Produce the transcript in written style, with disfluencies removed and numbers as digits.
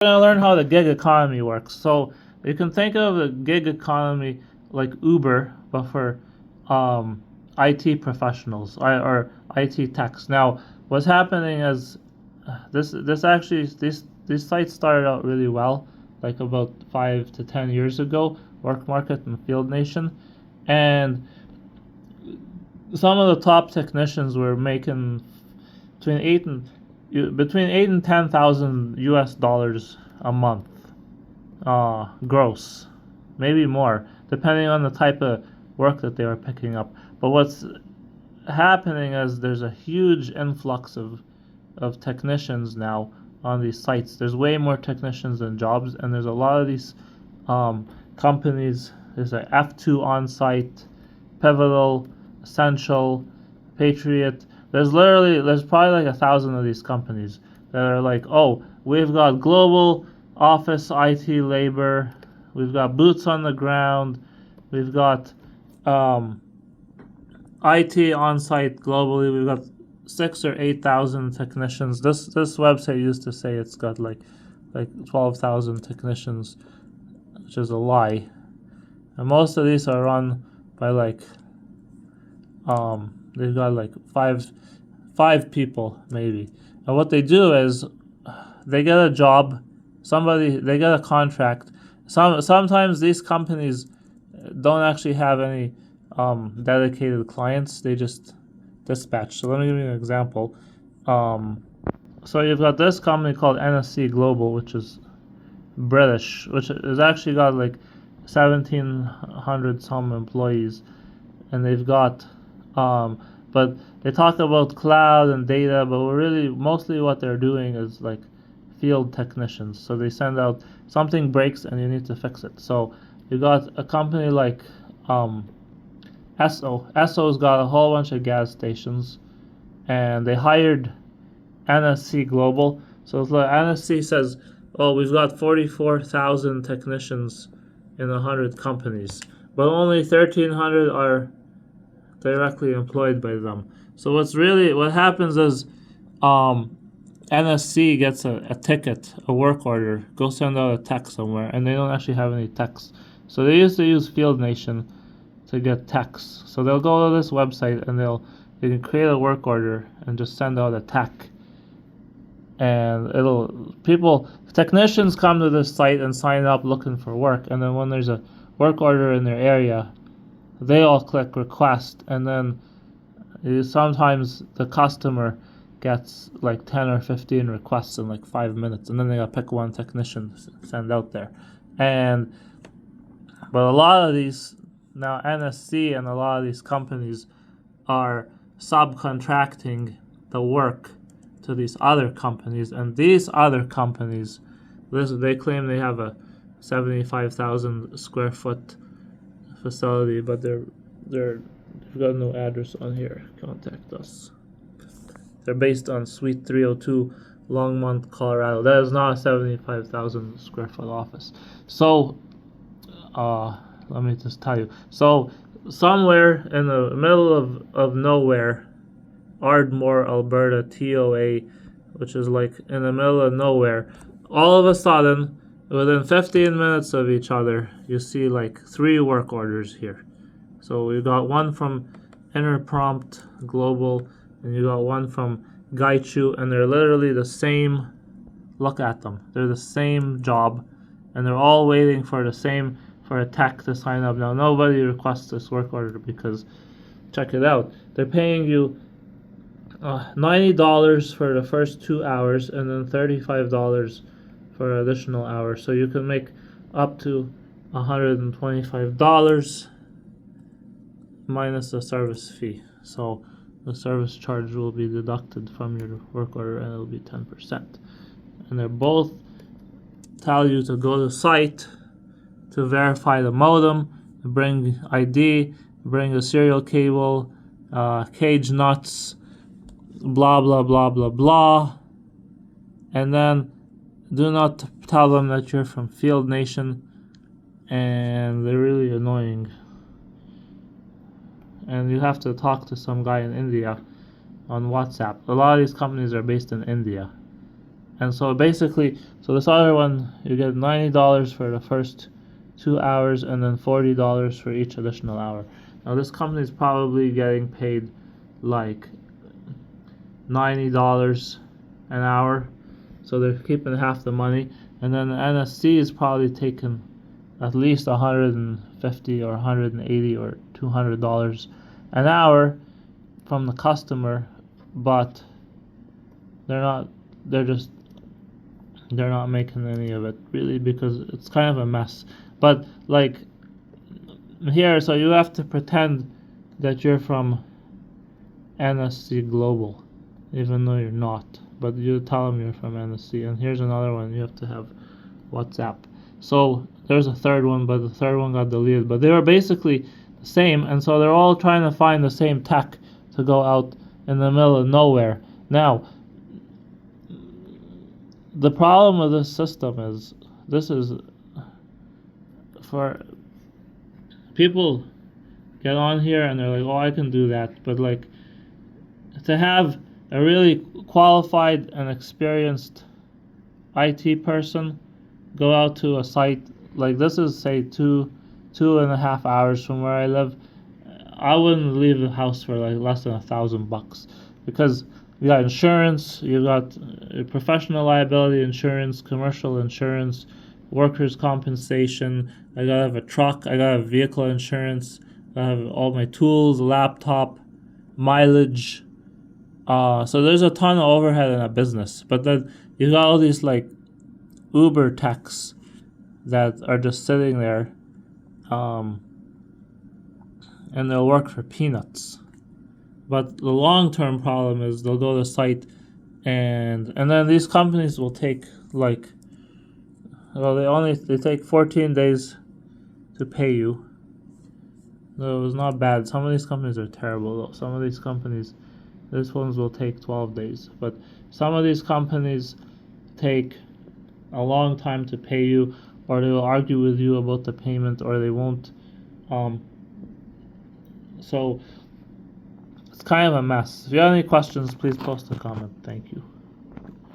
We're gonna learn how the gig economy works. So you can think of the gig economy like Uber, but for um, IT professionals or IT techs. Now, what's happening is this actually these sites started out really well, like about 5 to 10 years ago. Work Market and Field Nation, and some of the top technicians were making between between 8 and 10,000 US dollars a month, gross, maybe more, depending on the type of work that they were picking up. But what's happening is there's a huge influx of technicians now on these sites. There's way more technicians than jobs, and there's a lot of these companies. There's like F2 on site, Pivotal, Essential, Patriot. There's probably like 1,000 of these companies that are like, oh, we've got global office IT labor, we've got boots on the ground, we've got IT on site globally. We've got 6 or 8,000 technicians. This website used to say it's got like 12,000 technicians, which is a lie. And most of these are run by like they've got like five people maybe. And what they do is they get a job, they get a contract. Sometimes these companies don't actually have any dedicated clients. They just dispatch. So let me give you an example. So you've got this company called NSC Global, which is British, which has actually got like 1,700 some employees, and they've got but they talk about cloud and data, but really mostly what they're doing is like field technicians. So they send out something breaks and you need to fix it. So you got a company like Esso. Esso's got a whole bunch of gas stations, and they hired NSC Global. So it's like NSC says, "Oh, we've got 44,000 technicians in 100 companies, but only 1,300 are directly employed by them." So what happens is, NSC gets a ticket, a work order, go send out a tech somewhere, and they don't actually have any techs. So they used to use Field Nation to get techs. So they'll go to this website and they can create a work order and just send out a tech. And technicians come to this site and sign up looking for work, and then when there's a work order in their area, they all click request, and then sometimes the customer gets like 10 or 15 requests in like 5 minutes, and then they gotta pick one technician to send out there. But a lot of these now, NSC and a lot of these companies are subcontracting the work to these other companies, and these other companies, they claim they have a 75,000 square foot facility, but they've got no address on here. Contact us. They're based on Suite 302, Longmont, Colorado. That is not a 75,000 square foot office. So, let me just tell you. So, somewhere in the middle of nowhere, Ardmore, Alberta, TOA, which is like in the middle of nowhere, all of a sudden, within 15 minutes of each other, you see like 3 work orders here. So we got one from Interprompt Global, and you got one from Gaichu, and they're literally the same. Look at them. They're the same job, and they're all waiting for a tech to sign up. Now nobody requests this work order because, check it out, they're paying you $90 for the first 2 hours, and then $35 for an additional hour. So you can make up to $125 minus the service fee. So the service charge will be deducted from your work order, and it'll be 10%. And they both tell you to go to site to verify the modem, bring ID, bring a serial cable, cage nuts, blah blah blah blah blah, and then do not tell them that you're from Field Nation, and they're really annoying. And you have to talk to some guy in India on WhatsApp. A lot of these companies are based in India, And so basically, so this other one, you get $90 for the first 2 hours and then $40 for each additional hour. Now this company is probably getting paid like $90 an hour, so they're keeping half the money. And then the NSC is probably taking at least $150 or $180 or $200 an hour from the customer, but they're not making any of it really, because it's kind of a mess. But like here, so you have to pretend that you're from NSC Global, even though you're not, but you tell them you're from NSC. And here's another one, you have to have WhatsApp. So there's a third one, but the third one got deleted. But they were basically the same, and so they're all trying to find the same tech to go out in the middle of nowhere. Now, the problem with this system is, this is for people get on here and they're like, oh, I can do that, but like, to have a really qualified and experienced IT person go out to a site like this, is say 2.5 hours from where I live, I wouldn't leave the house for like less than $1,000, because you got insurance, you got professional liability insurance, commercial insurance, workers' compensation. I gotta have a truck, I gotta have vehicle insurance, I have all my tools, laptop, mileage. So there's a ton of overhead in a business. But then you got all these like Uber techs that are just sitting there, and they'll work for peanuts. But the long-term problem is they'll go to the site, and then these companies will take like, well, they take 14 days to pay you. No, it's not bad. Some of these companies are terrible though. Some of these companies, this ones will take 12 days. But some of these companies take a long time to pay you, or they will argue with you about the payment, or they won't. So it's kind of a mess. If you have any questions, please post a comment. Thank you.